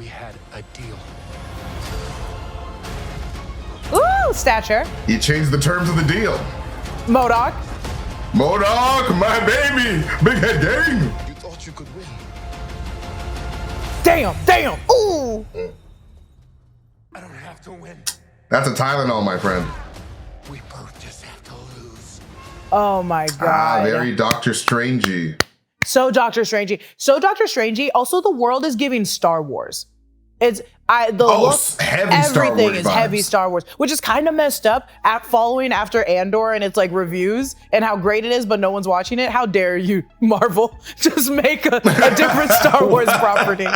we had a deal. Ooh, stature. He changed the terms of the deal. M.O.D.O.K. M.O.D.O.K, my baby. Big head gang. You thought you could win. Damn. Ooh. I don't have to win. That's a Tylenol, my friend. We both just have to lose. Oh my God. Very Doctor Strangey. So Doctor Strangey. Also, the world is giving Star Wars. Heavy everything is heavy Star Wars, which is kind of messed up. Following after Andor and its like reviews and how great it is, but no one's watching it. How dare you, Marvel, just make a different Star Wars property?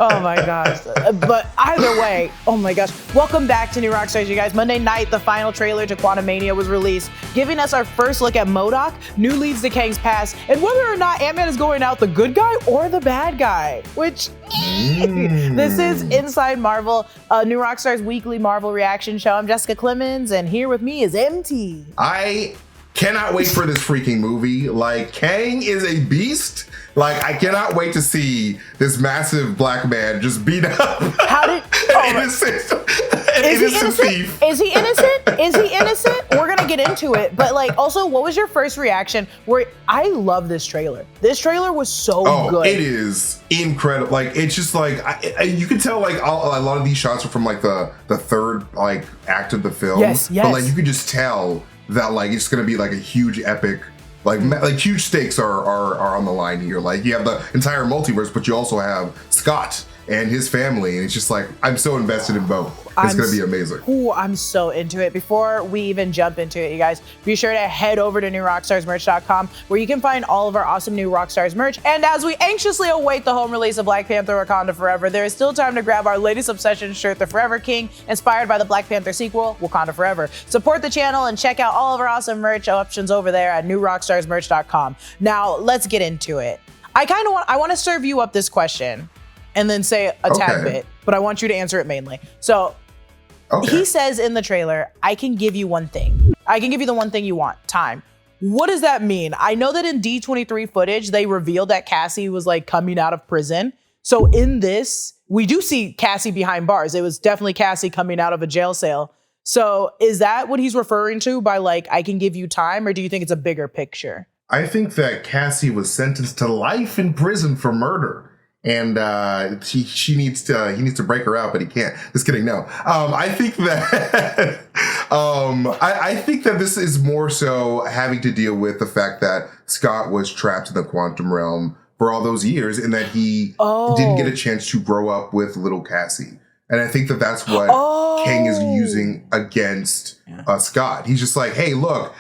Oh my gosh! But either way, oh my gosh! Welcome back to New Rockstars, you guys. Monday night, the final trailer to Quantumania was released, giving us our first look at M.O.D.O.K, new leads to Kangs' past, and whether or not Ant-Man is going out the good guy or the bad guy. Which this is Inside Marvel, New Rockstars weekly Marvel reaction show. I'm Jessica Clemens, and here with me is MT. I cannot wait for this freaking movie. Like, Kang is a beast. Like, I cannot wait to see this massive black man just beat up an innocent thief. Is he innocent? We're gonna get into it. But like, also, what was your first reaction? I love this trailer. This trailer was so good. It is incredible. Like, it's just like you can tell like a lot of these shots are from like the third like act of the film. Yes. But like you can just tell that like it's gonna be like a huge epic. Like huge stakes are on the line here. Like you have the entire multiverse, but you also have Scott and his family, and it's just like I'm so invested in both. It's gonna be amazing. Ooh, I'm so into it. Before we even jump into it, you guys, be sure to head over to newrockstarsmerch.com where you can find all of our awesome new Rockstars merch. And as we anxiously await the home release of Black Panther: Wakanda Forever, there is still time to grab our latest obsession shirt, the Forever King, inspired by the Black Panther sequel, Wakanda Forever. Support the channel and check out all of our awesome merch options over there at newrockstarsmerch.com. Now, let's get into it. I want to serve you up this question and then say a tad bit, but I want you to answer it mainly. So, he says in the trailer, I can give you one thing. I can give you the one thing you want, time. What does that mean? I know that in D23 footage, they revealed that Cassie was like coming out of prison. So in this, we do see Cassie behind bars. It was definitely Cassie coming out of a jail cell. So is that what he's referring to by like, I can give you time, or do you think it's a bigger picture? I think that Cassie was sentenced to life in prison for murder. And he needs to break her out, but he can't. Just kidding. No, I think that I think that this is more so having to deal with the fact that Scott was trapped in the quantum realm for all those years, and that he didn't get a chance to grow up with little Cassie. And I think that that's what Kang is using against Scott. He's just like, hey, look,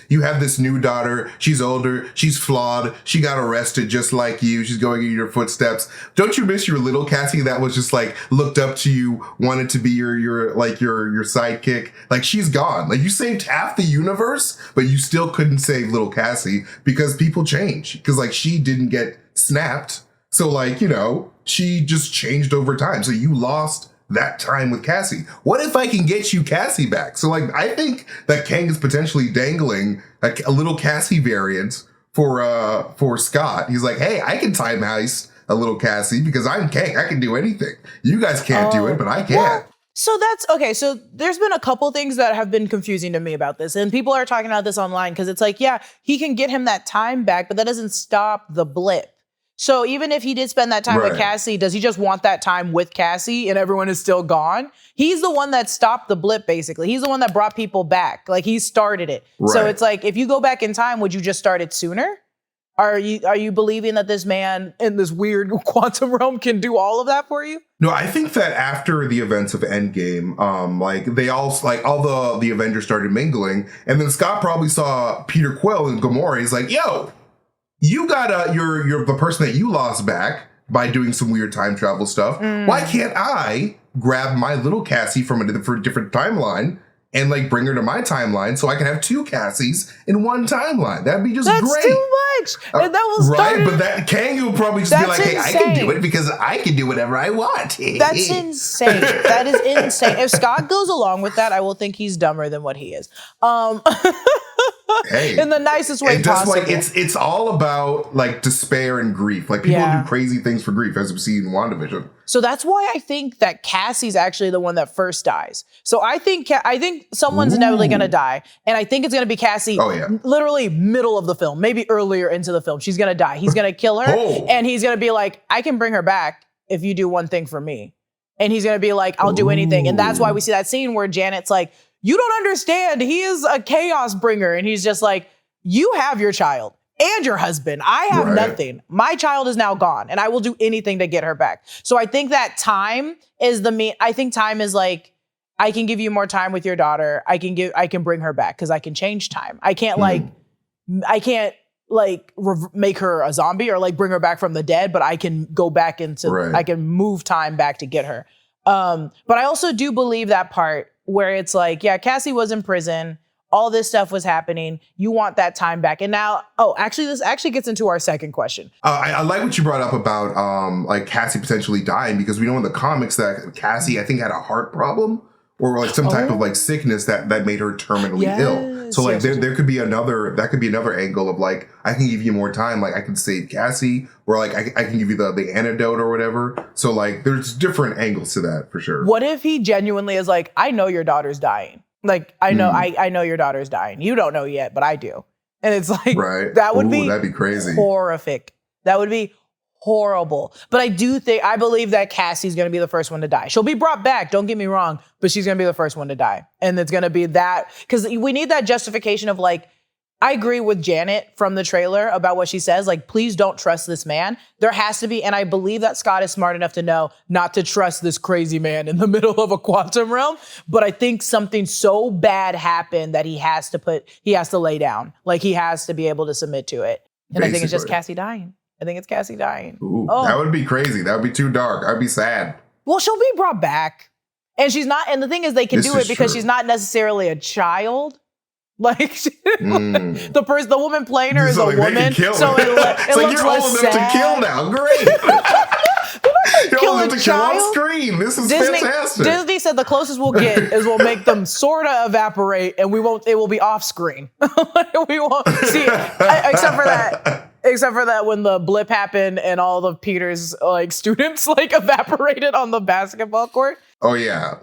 you have this new daughter. She's older. She's flawed. She got arrested just like you. She's going in your footsteps. Don't you miss your little Cassie that was just like looked up to you, wanted to be your sidekick? Like, she's gone. Like, you saved half the universe, but you still couldn't save little Cassie because people change. Because like she didn't get snapped. So like, you know, she just changed over time. So you lost that time with Cassie. What if I can get you Cassie back? So like, I think that Kang is potentially dangling like a little Cassie variant for Scott. He's like, hey, I can time heist a little Cassie because I'm Kang. I can do anything. You guys can't do it, but I can. Well, so that's okay. So there's been a couple things that have been confusing to me about this, and people are talking about this online because it's like, yeah, he can get him that time back, but that doesn't stop the blip. So even if he did spend that time with Cassie, does he just want that time with Cassie and everyone is still gone? He's the one that stopped the blip, basically. He's the one that brought people back. Like, he started it. Right. So it's like, if you go back in time, would you just start it sooner? Are you believing that this man in this weird quantum realm can do all of that for you? No, I think that after the events of Endgame, all the Avengers started mingling, and then Scott probably saw Peter Quill and Gamora. He's like, yo, you got you're the person that you lost back by doing some weird time travel stuff. Why can't I grab my little Cassie from a different timeline and like bring her to my timeline so I can have two Cassies in one timeline? That'd be just great. That's too much. And that was right, but that Kang will probably just be like, hey, I can do it because I can do whatever I want. That's insane. That is insane. If Scott goes along with that, I will think he's dumber than what he is. Hey, in the nicest way and that's possible. like it's all about like despair and grief. Like people do crazy things for grief, as we see in WandaVision. So that's why I think that Cassie's actually the one that first dies. So I think someone's inevitably going to die, and I think it's going to be Cassie. Oh yeah, literally middle of the film, maybe earlier into the film. She's going to die. He's going to kill her, and he's going to be like, "I can bring her back if you do one thing for me." And he's going to be like, "I'll do anything." And that's why we see that scene where Janet's like, "You don't understand. He is a chaos bringer," and he's just like, "You have your child and your husband. I have nothing. My child is now gone, and I will do anything to get her back." So I think that time is I think time is like, I can give you more time with your daughter. I can bring her back because I can change time. I can't make her a zombie or like bring her back from the dead, but I can go back into, I can move time back to get her. But I also do believe that part where it's like, yeah, Cassie was in prison. All this stuff was happening. You want that time back. And now, this actually gets into our second question. I like what you brought up about like Cassie potentially dying, because we know in the comics that Cassie, I think, had a heart problem or like some type of like sickness that made her terminally ill. So like there could be another angle of like, I can give you more time. Like I can save Cassie, or like I can give you the antidote or whatever. So like there's different angles to that for sure. What if he genuinely is like, I know your daughter's dying. Like, I know your daughter's dying. You don't know yet, but I do. And it's like, that would that'd be crazy. Horrific. That would be horrible. But I believe that Cassie's going to be the first one to die. She'll be brought back, don't get me wrong, but she's going to be the first one to die. And it's going to be that, because we need that justification of like, I agree with Janet from the trailer about what she says. Like, please don't trust this man. There has to be, and I believe that Scott is smart enough to know not to trust this crazy man in the middle of a quantum realm. But I think something so bad happened that he has to lay down. Like, he has to be able to submit to it. And I think it's just Cassie dying. I think it's Cassie dying. Ooh, that would be crazy. That would be too dark. I'd be sad. Well, she'll be brought back. And she's not, and the thing is they can do it because she's not necessarily a child. Like the woman playing her is a woman, so it looks you're less old sad. enough to kill now. Great, you're old enough to kill off screen. This is fantastic. Disney said the closest we'll get is we'll make them sorta evaporate, and we won't. It will be off screen. We won't see it, except for that. Except for that, when the blip happened and all of Peter's like students like evaporated on the basketball court. Oh yeah,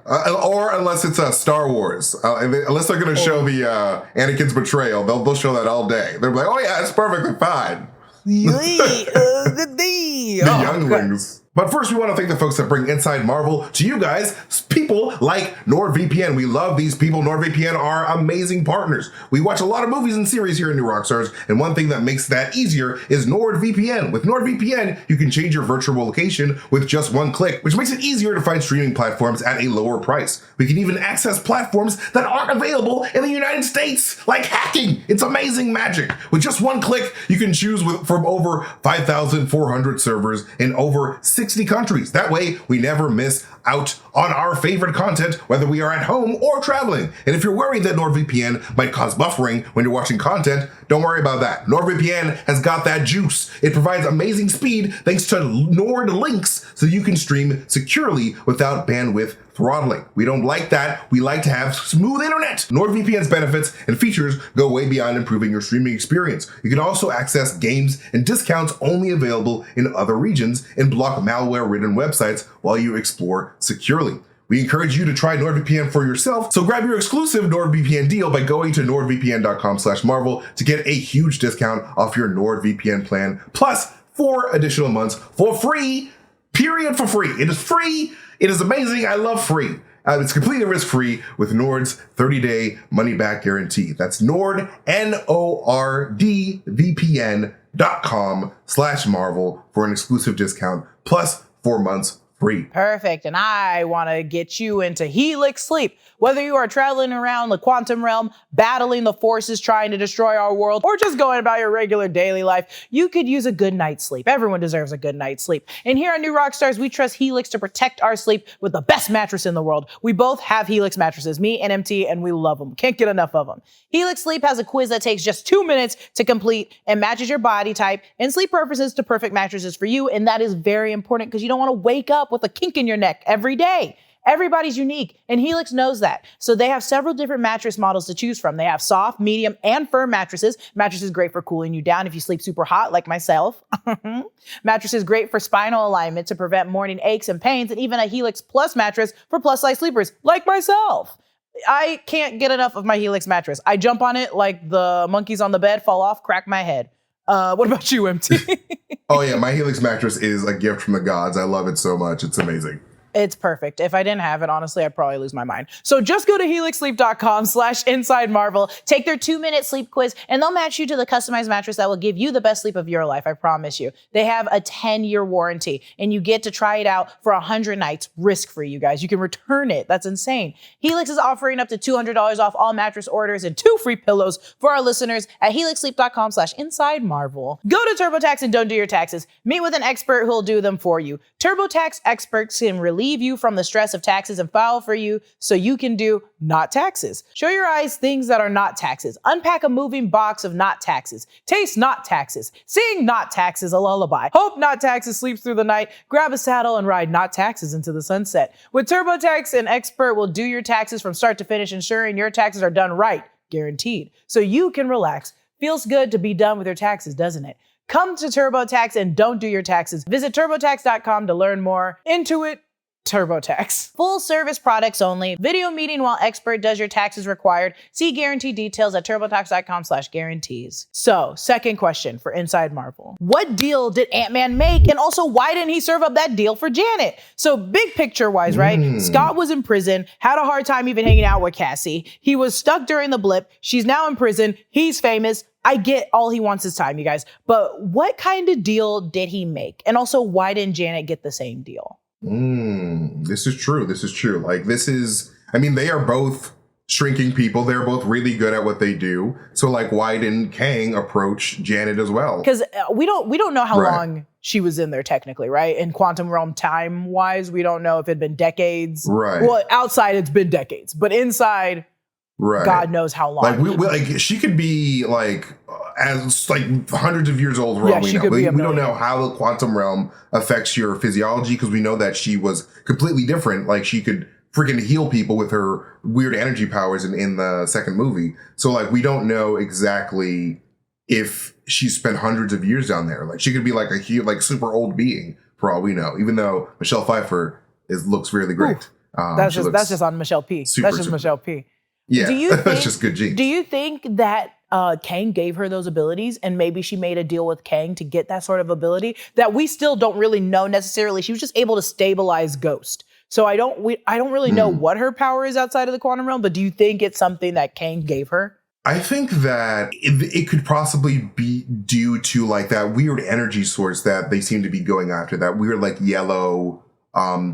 or unless it's Star Wars, unless they're going to show the Anakin's betrayal, they'll show that all day. They're like, oh yeah, it's perfectly fine. The younglings. But first, we want to thank the folks that bring Inside Marvel to you guys, people like NordVPN. We love these people. NordVPN are amazing partners. We watch a lot of movies and series here in New Rockstars, and one thing that makes that easier is NordVPN. With NordVPN, you can change your virtual location with just one click, which makes it easier to find streaming platforms at a lower price. We can even access platforms that aren't available in the United States, like hacking. It's amazing magic. With just one click, you can choose from over 5,400 servers in over 60 countries. That way, we never miss out on our favorite content, whether we are at home or traveling. And if you're worried that NordVPN might cause buffering when you're watching content, don't worry about that. NordVPN has got that juice. It provides amazing speed thanks to Nord links, so you can stream securely without bandwidth throttling. We don't like that. We like to have smooth internet. NordVPN's benefits and features go way beyond improving your streaming experience. You can also access games and discounts only available in other regions and block malware-ridden websites while you explore securely. We encourage you to try NordVPN for yourself, so grab your exclusive NordVPN deal by going to nordvpn.com/Marvel to get a huge discount off your NordVPN plan, plus 4 additional months for free, for free. It is free. It is amazing. I love free. It's completely risk-free with Nord's 30-day money-back guarantee. That's Nord, NORDVPN.com/Marvel for an exclusive discount, plus 4 months free. Perfect. And I want to get you into Helix Sleep. Whether you are traveling around the quantum realm, battling the forces trying to destroy our world, or just going about your regular daily life, you could use a good night's sleep. Everyone deserves a good night's sleep. And here at New Rockstars, we trust Helix to protect our sleep with the best mattress in the world. We both have Helix mattresses, me and MT, and we love them. Can't get enough of them. Helix Sleep has a quiz that takes just 2 minutes to complete and matches your body type and sleep preferences to perfect mattresses for you. And that is very important because you don't want to wake up with a kink in your neck every day. Everybody's unique, and Helix knows that. So they have several different mattress models to choose from. They have soft, medium, and firm mattresses. Mattresses great for cooling you down if you sleep super hot, like myself. Mattresses great for spinal alignment to prevent morning aches and pains, and even a Helix Plus mattress for plus-size sleepers, like myself. I can't get enough of my Helix mattress. I jump on it like the monkeys on the bed, fall off, crack my head. What about you, MT? Oh yeah, my Helix mattress is a gift from the gods. I love it so much. It's amazing. It's perfect. If I didn't have it, honestly, I'd probably lose my mind. So just go to helixsleep.com/insidemarvel, take their 2-minute sleep quiz, and they'll match you to the customized mattress that will give you the best sleep of your life. I promise you. They have a 10-year warranty, and you get to try it out for 100 nights risk-free, you guys. You can return it. That's insane. Helix is offering up to $200 off all mattress orders and 2 free pillows for our listeners at helixsleep.com/insidemarvel. Go to TurboTax and don't do your taxes. Meet with an expert who'll do them for you. TurboTax experts can relieve you from the stress of taxes and file for you so you can do not taxes. Show your eyes things that are not taxes. Unpack a moving box of not taxes. Taste not taxes. Sing not taxes a lullaby. Hope not taxes sleeps through the night. Grab a saddle and ride not taxes into the sunset. With TurboTax, an expert will do your taxes from start to finish, ensuring your taxes are done right, guaranteed, so you can relax. Feels good to be done with your taxes, doesn't it? Come to TurboTax and don't do your taxes. Visit turbotax.com to learn more. Intuit TurboTax. Full service products only. Video meeting while expert does your taxes required. See guarantee details at turbotax.com/guarantees. So, second question for Inside Marvel. What deal did Ant-Man make? And also, why didn't he serve up that deal for Janet? So, big picture wise, right? Scott was in prison, had a hard time even hanging out with Cassie. He was stuck during the blip. She's now in prison. He's famous. I get all he wants is time, you guys. But what kind of deal did he make? And also, why didn't Janet get the same deal? This is true. Like, they are both shrinking people. They're both really good at what they do. So, like, why didn't Kang approach Janet as well? Because we don't know how long she was in there technically, right? In quantum realm time wise, we don't know if it'd been decades. Right. Well, outside it's been decades, but inside, God knows how long. Like, she could be as hundreds of years old. Yeah, she could be. We don't know how the quantum realm affects your physiology, because we know that she was completely different. Like, she could freaking heal people with her weird energy powers in the second movie. So, like, we don't know exactly if she spent hundreds of years down there. Like, she could be like a super old being for all we know. Even though Michelle Pfeiffer looks really great. That's just on Michelle P. That's just Michelle P. Yeah, that's just good genes. Do you think that Kang gave her those abilities, and maybe she made a deal with Kang to get that sort of ability that we still don't really know necessarily? She was just able to stabilize Ghost. So I don't really know what her power is outside of the quantum realm, but do you think it's something that Kang gave her? I think that it could possibly be due to like that weird energy source that they seem to be going after, that weird like yellow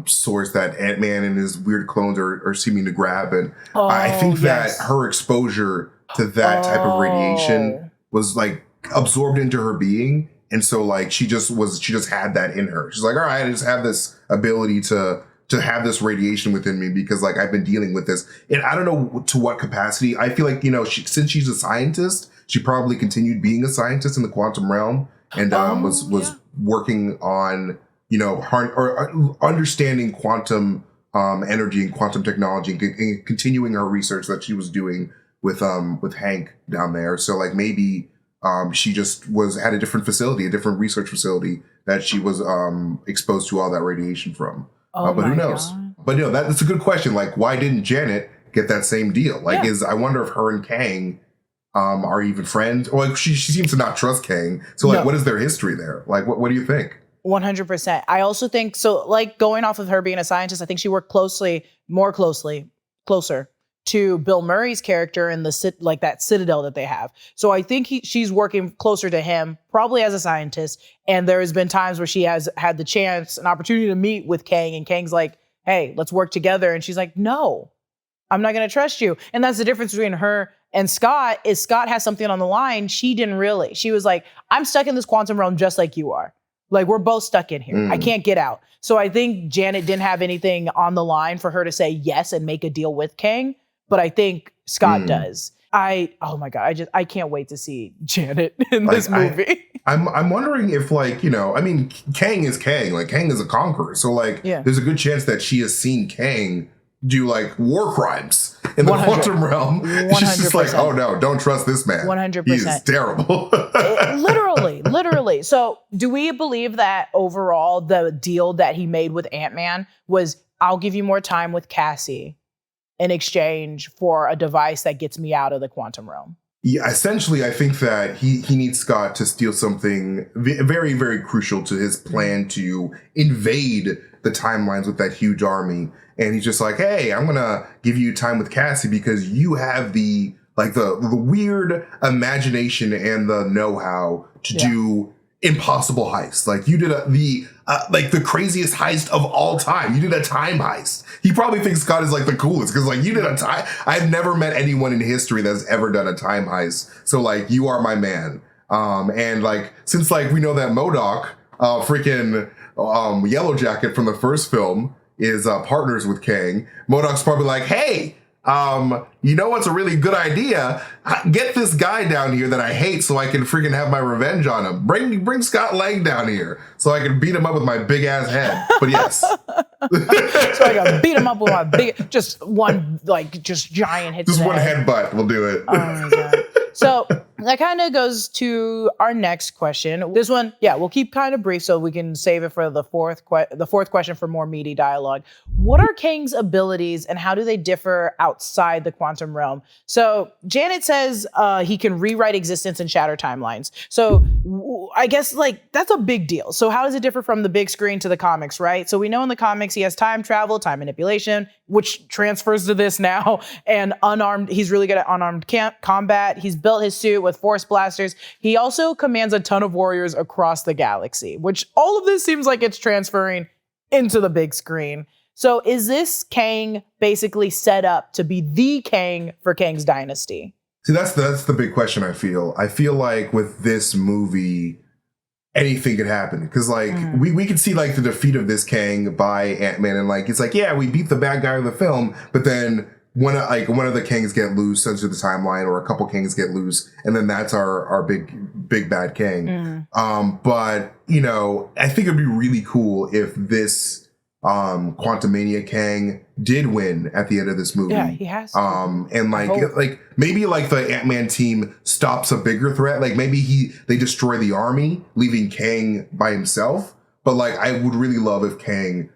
source that Ant-Man and his weird clones are seeming to grab. And I think that her exposure to that type of radiation was like absorbed into her being. And so like she just had that in her. She's like, all right, I just have this ability to have this radiation within me because like I've been dealing with this. And I don't know to what capacity. I feel like, since she's a scientist, she probably continued being a scientist in the quantum realm and was working on understanding quantum energy and quantum technology and continuing her research that she was doing with Hank down there. So like maybe she just had a different research facility that she was exposed to all that radiation from. But who knows? God. But that's a good question. Like, why didn't Janet get that same deal? Like, I wonder if her and Kang are even friends. Or like she seems to not trust Kang. So like, what is their history there? Like, what do you think? 100%. I also think so. Like going off of her being a scientist, I think she worked closer to Bill Murray's character in that citadel that they have. So I think she's working closer to him, probably as a scientist. And there has been times where she has had the chance, an opportunity to meet with Kang, and Kang's like, "Hey, let's work together." And she's like, "No, I'm not going to trust you." And that's the difference between her and Scott. Is Scott has something on the line. She didn't really. She was like, "I'm stuck in this quantum realm just like you are. Like, we're both stuck in here. I can't get out." So I think Janet didn't have anything on the line for her to say yes and make a deal with Kang. But I think Scott does. Oh my God, I can't wait to see Janet in this movie. I'm wondering if, like, I mean, Kang is Kang. Like, Kang is a conqueror. So, like, there's a good chance that she has seen Kang do, like, war crimes in the quantum realm. 100%. She's just like, oh, no, don't trust this man. 100%. He is terrible. Literally. So do we believe that overall the deal that he made with Ant-Man was, I'll give you more time with Cassie in exchange for a device that gets me out of the quantum realm? Yeah, essentially, I think that he needs Scott to steal something very, very crucial to his plan to invade the timelines with that huge army. And he's just like, hey, I'm going to give you time with Cassie because you have the weird imagination and the know-how to do impossible heists. Like, you did the craziest heist of all time. You did a time heist. He probably thinks Scott is like the coolest because, like, you did a time. I've never met anyone in history that's ever done a time heist. So, like, you are my man. And, like, since, like, we know that M.O.D.O.K, Yellow Jacket from the first film is partners with Kang, M.O.D.O.K's probably like, hey, you know what's a really good idea? Get this guy down here that I hate so I can freaking have my revenge on him. Bring Scott Lang down here so I can beat him up with my big ass head. But yes. So I can beat him up with my big, just giant hit. Just one headbutt will do it. Oh my God. So that kind of goes to our next question. This one, we'll keep kind of brief so we can save it for the fourth question for more meaty dialogue. What are Kang's abilities and how do they differ outside the quantum realm? So Janet says he can rewrite existence and shatter timelines. So I guess, like, that's a big deal. So how does it differ from the big screen to the comics, right? So we know in the comics he has time travel, time manipulation, which transfers to this now, and unarmed. He's really good at unarmed combat. He's built his suit with force blasters. He also commands a ton of warriors across the galaxy, which all of this seems like it's transferring into the big screen. So is this Kang basically set up to be the Kang for Kang's dynasty? See, that's the big question. I feel like with this movie, anything could happen because, like, we could see, like, the defeat of this Kang by Ant-Man, and, like, it's like, yeah, we beat the bad guy of the film, but then one of the Kangs get loose into the timeline, or a couple Kangs get loose, and then that's our big bad Kang. But I think it'd be really cool if this Quantumania Kang did win at the end of this movie. Yeah, he has to. And like maybe like the Ant-Man team stops a bigger threat. Like maybe they destroy the army, leaving Kang by himself. But like I would really love if Kang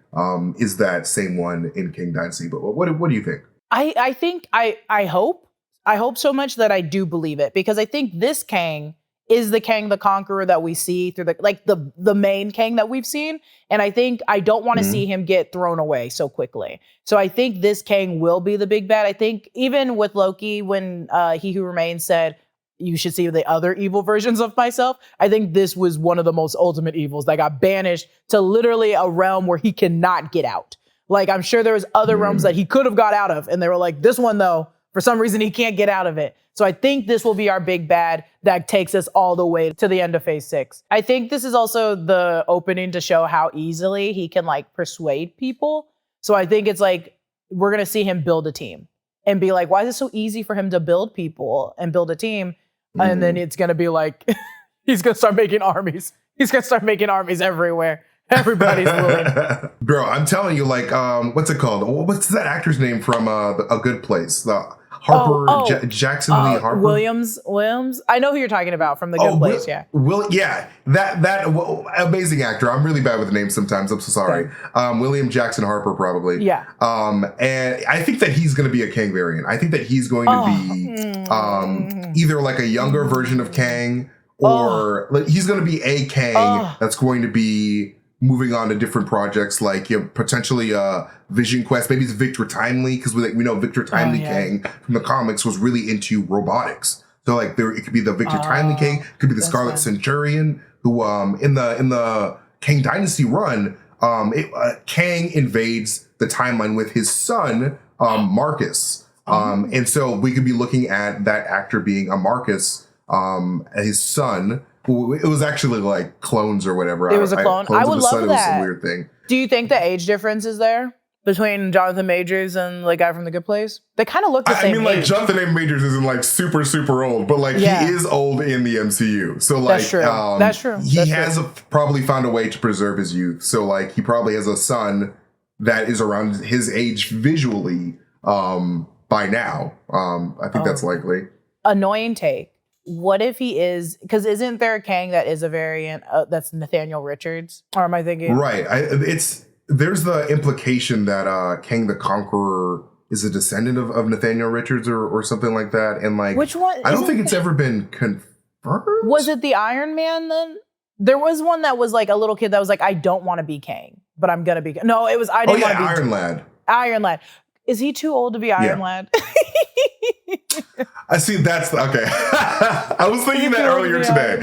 is that same one in Kang Dynasty. But what do you think? I hope so much that I do believe it, because I think this Kang is the Kang the Conqueror that we see through the main Kang that we've seen. And I don't want to see him get thrown away so quickly. So I think this Kang will be the big bad. I think even with Loki, when He Who Remains said, you should see the other evil versions of myself, I think this was one of the most ultimate evils that got banished to literally a realm where he cannot get out. Like, I'm sure there was other realms that he could have got out of. And they were like, this one, though, for some reason, he can't get out of it. So I think this will be our big bad that takes us all the way to the end of phase 6. I think this is also the opening to show how easily he can like persuade people. So I think it's like, we're going to see him build a team and be like, why is it so easy for him to build people and build a team? And then it's going to be like, he's going to start making armies. He's going to start making armies everywhere. Everybody's willing. Bro, I'm telling you, like, what's it called? What's that actor's name from A Good Place? Harper, Jackson Lee Harper? Williams. I know who you're talking about from The Good Place, yeah. That amazing actor. I'm really bad with the names sometimes. I'm so sorry. William Jackson Harper, probably. Yeah. And I think that he's going to be a Kang variant. I think that he's going to be either like a younger version of Kang, or like, he's going to be a Kang that's going to be moving on to different projects, like potentially Vision Quest. Maybe it's Victor Timely, because we know Victor Timely Kang from the comics was really into robotics. So like it could be the Victor Timely Kang, could be the Scarlet Centurion, who in the Kang Dynasty run, Kang invades the timeline with his son Marcus, and so we could be looking at that actor being a Marcus, his son. It was actually like clones or whatever. It was a clone. I would love that. It was a weird thing. Do you think the age difference is there between Jonathan Majors and the guy from The Good Place? They kind of look the same. I mean, like Jonathan A. Majors isn't like super, super old, but like he is old in the MCU. So like, that's true. That's true. He has probably found a way to preserve his youth. So like, he probably has a son that is around his age visually by now. I think that's likely. Annoying take. What if he is, because isn't there a Kang that is a variant that's Nathaniel Richards? Or am I thinking? Right. There's the implication that Kang the Conqueror is a descendant of Nathaniel Richards or something like that. And like, which one? I don't think it's ever been confirmed. Was it the Iron Man then? There was one that was like a little kid that was like, I don't want to be Kang, but I'm going to be. No, it was, I didn't want to be. Iron Lad. Iron Lad. Is he too old to be Iron Lad? I see. That's okay. I was thinking that earlier today.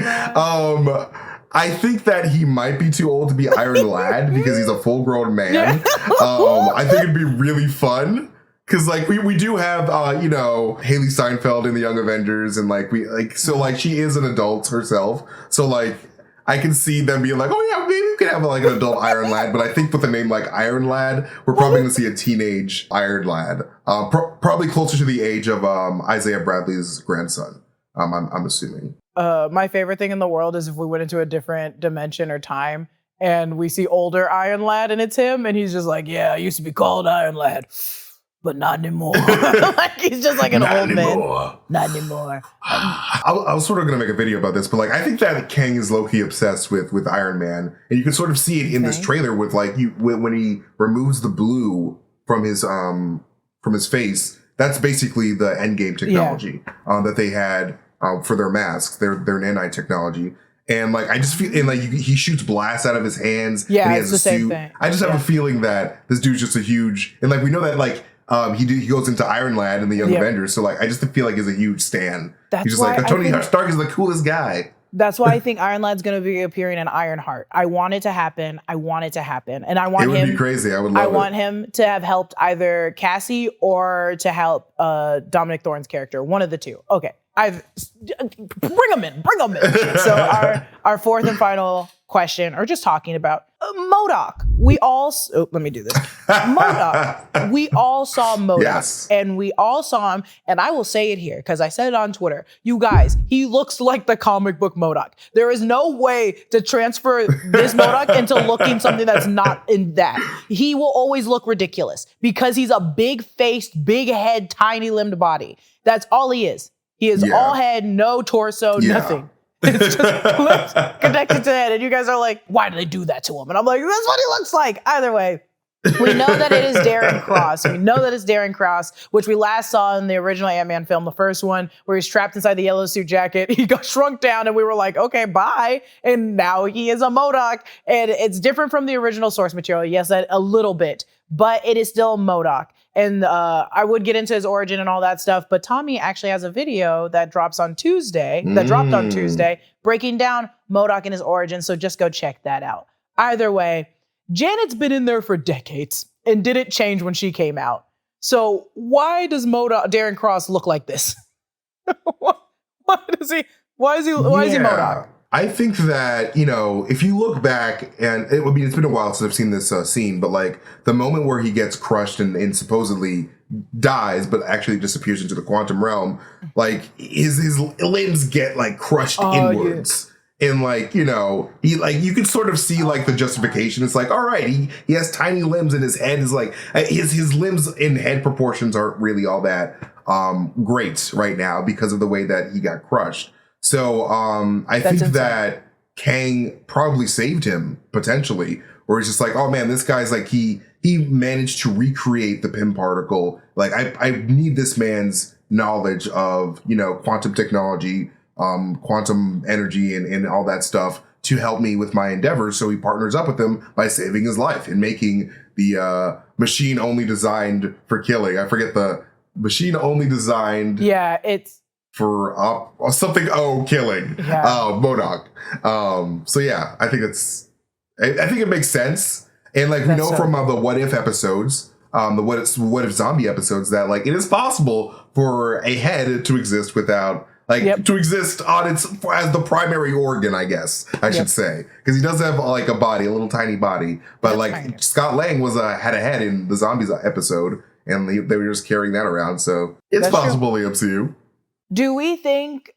I think that he might be too old to be Iron Lad because he's a full-grown man. I think it'd be really fun because like we do have Haley Steinfeld in the Young Avengers, and like she is an adult herself. So like I can see them being like, oh yeah, maybe we could have like an adult Iron Lad. But I think with a name like Iron Lad, we're probably going to see a teenage Iron Lad, probably closer to the age of Isaiah Bradley's grandson. I'm assuming. My favorite thing in the world is if we went into a different dimension or time and we see older Iron Lad and it's him and he's just like, yeah, I used to be called Iron Lad, but not anymore. Like he's just like an old man. Not anymore. I was sort of going to make a video about this, but like I think that Kang is low-key obsessed with Iron Man, and you can sort of see it in this trailer with like when he removes the blue from his face. That's basically the Endgame technology that they had for their masks, their nanite technology. And like I just feel, and like he shoots blasts out of his hands. Yeah, and he it's has the a same suit. thing. I just have a feeling that this dude's just a huge, and like we know that like he goes into Iron Lad in the Young Avengers. So like I just feel like he's a huge stan. He's just like Tony Stark is the coolest guy. That's why I think Iron Lad's going to be appearing in Ironheart. I want it to happen. And I want him. It would be crazy. I would love it. I want him to have helped either Cassie or to help Dominic Thorne's character. One of the two. Okay. Bring him in. So our fourth and final question, or just talking about M.O.D.O.K. Let me do this. M.O.D.O.K. We all saw M.O.D.O.K. And we all saw him, and I will say it here because I said it on Twitter. You guys, he looks like the comic book M.O.D.O.K. There is no way to transfer this M.O.D.O.K. into looking something that's not in that. He will always look ridiculous because he's a big-faced, big-head, tiny-limbed body. That's all he is. He is all head, no torso, nothing. It's just lips connected to head. And you guys are like, why do they do that to him? And I'm like, that's what he looks like. Either way, we know that it is Darren Cross. Which we last saw in the original Ant-Man film, the first one, where he's trapped inside the yellow suit jacket. He got shrunk down and we were like, okay, bye. And now he is a M.O.D.O.K. And it's different from the original source material. Yes, a little bit, but it is still M.O.D.O.K. And I would get into his origin and all that stuff, but Tommy actually has a video that dropped on Tuesday, breaking down M.O.D.O.K. and his origin, so just go check that out. Either way, Janet's been in there for decades and didn't change when she came out. So why does Darren Cross look like this? Why is he M.O.D.O.K.? I think that, if you look back, and it's been a while since I've seen this scene, but like the moment where he gets crushed and supposedly dies, but actually disappears into the quantum realm, like his limbs get like crushed inwards. Yeah. And like, he you could sort of see like the justification. It's like, all right, he has tiny limbs and his head is like, his limbs and head proportions aren't really all that great right now because of the way that he got crushed. So I think that Kang probably saved him potentially, or it's just like, oh man, this guy's like he managed to recreate the Pym particle. Like I need this man's knowledge of quantum technology, quantum energy, and all that stuff to help me with my endeavors. So he partners up with him by saving his life and making the machine only designed for killing. I forget the machine only designed. Yeah, it's. For something killing M.O.D.O.K. So yeah, I think it makes sense, and like we know from the What If episodes, the What If zombie episodes, that like it is possible for a head to exist without to exist on its as the primary organ, I guess I should say, because he does have like a body, a little tiny body, but like tiny. Scott Lang was had a head in the Zombies episode, and they were just carrying that around, so it's possibly up to you. Do we think?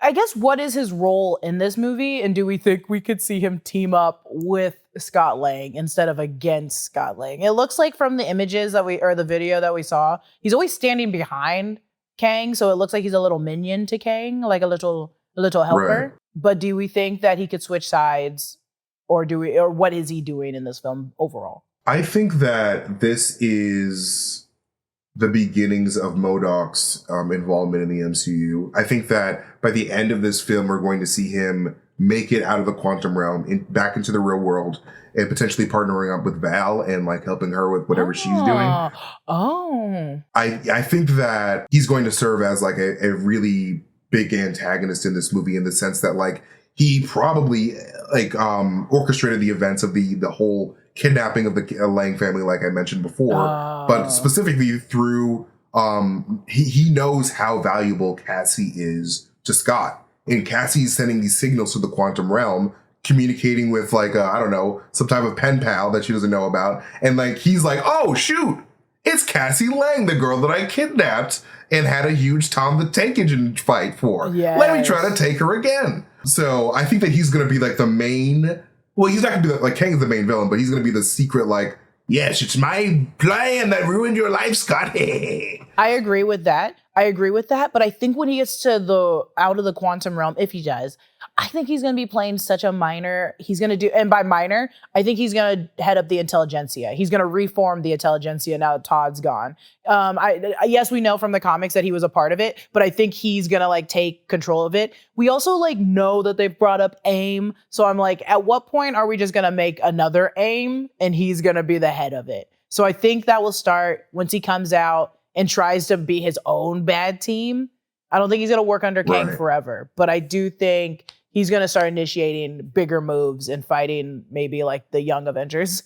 I guess what is his role in this movie, and do we think we could see him team up with Scott Lang instead of against Scott Lang? It looks like from the images or the video that we saw, he's always standing behind Kang, so it looks like he's a little minion to Kang, like a little helper. Right. But do we think that he could switch sides, or what is he doing in this film overall? I think that this is the beginnings of M.O.D.O.K's involvement in the MCU. I think that by the end of this film, we're going to see him make it out of the quantum realm back into the real world, and potentially partnering up with Val and like helping her with whatever she's doing. I think that he's going to serve as like a really big antagonist in this movie, in the sense that like he probably like orchestrated the events of the whole kidnapping of the Lang family, like I mentioned before, but specifically through he knows how valuable Cassie is to Scott, and Cassie's sending these signals to the quantum realm, communicating with like I don't know, some type of pen pal that she doesn't know about, and like he's like, oh shoot, it's Cassie Lang, the girl that I kidnapped and had a huge Tom the Tank Engine fight for. Yes. Let me try to take her again. So I think that he's gonna be like the main. Well, he's not going to be like Kang's the main villain, but he's going to be the secret, like, yes, it's my plan that ruined your life, Scott. I agree with that. But I think when he gets to out of the quantum realm, if he does, I think he's going to be playing such a minor. He's going to do, and by minor, I think he's going to head up the intelligentsia. He's going to reform the intelligentsia now that Todd's gone. Yes, we know from the comics that he was a part of it, but I think he's going to like take control of it. We also like know that they've brought up AIM. So I'm like, at what point are we just going to make another AIM and he's going to be the head of it? So I think that will start once he comes out and tries to be his own bad team. I don't think he's going to work under Kang forever, but I do think he's going to start initiating bigger moves and fighting maybe like the Young Avengers.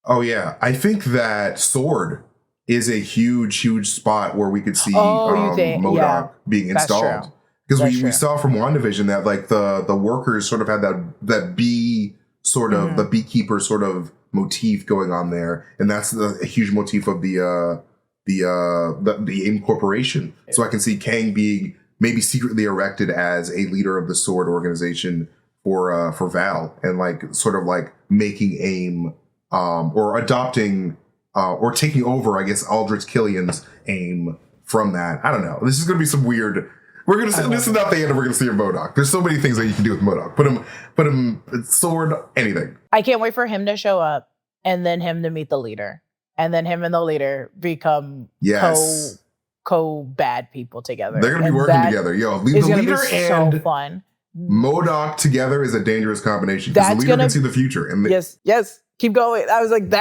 Oh, yeah. I think that Sword is a huge spot where we could see M.O.D.O.K being installed. Because we saw from WandaVision that like the workers sort of had that bee sort of, the beekeeper sort of motif going on there. And that's a huge motif of the AIM Corporation. So I can see Kang being maybe secretly erected as a leader of the Sword organization for Val, and like sort of like making AIM or adopting or taking over, I guess, Aldrich Killian's AIM from that. I don't know. This is going to be some weird. We're gonna see. This is not the end of we're gonna see of M.O.D.O.K. There's so many things that you can do with M.O.D.O.K. Put him Sword, anything. I can't wait for him to show up and then him to meet the leader. And then him and the leader become co-bad people together. They're going to be working together. Yo, the leader and so fun. M.O.D.O.K. together is a dangerous combination, because the leader can see the future. And yes. Keep going. I was like,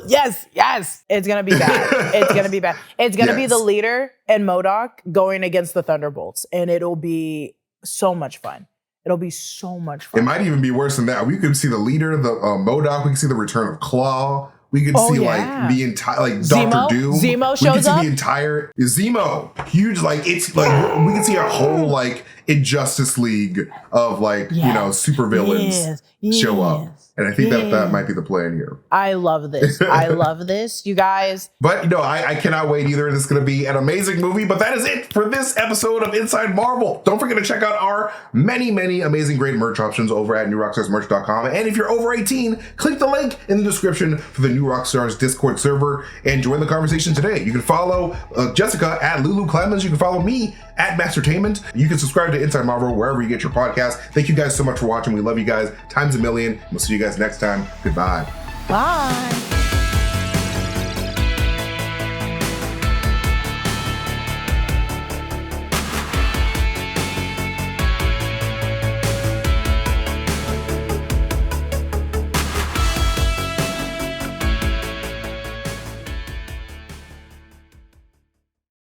yes. It's going to be bad. It's going to be bad. It's going to be the leader and M.O.D.O.K. going against the Thunderbolts. And it'll be so much fun. It'll be so much fun. It might even be worse than that. We could see the leader, the M.O.D.O.K. We can see the return of Claw. We could see like the entire, like Dr. Doom. Zemo shows up. We could see the entire Zemo. Huge, like it's like we could see a whole like Injustice League of like super villains show up. And I think that might be the plan here. I love this. I love this, you guys. But I cannot wait either. This is going to be an amazing movie. But that is it for this episode of Inside Marvel. Don't forget to check out our many amazing great merch options over at newrockstarsmerch.com. And if you're over 18, click the link in the description for the New Rockstars Discord server and join the conversation today. You can follow Jessica at Lulu Clemens. You can follow me at Mastertainment. You can subscribe to Inside Marvel wherever you get your podcast. Thank you guys so much for watching. We love you guys times a million. We'll see you guys next time. Goodbye. Bye.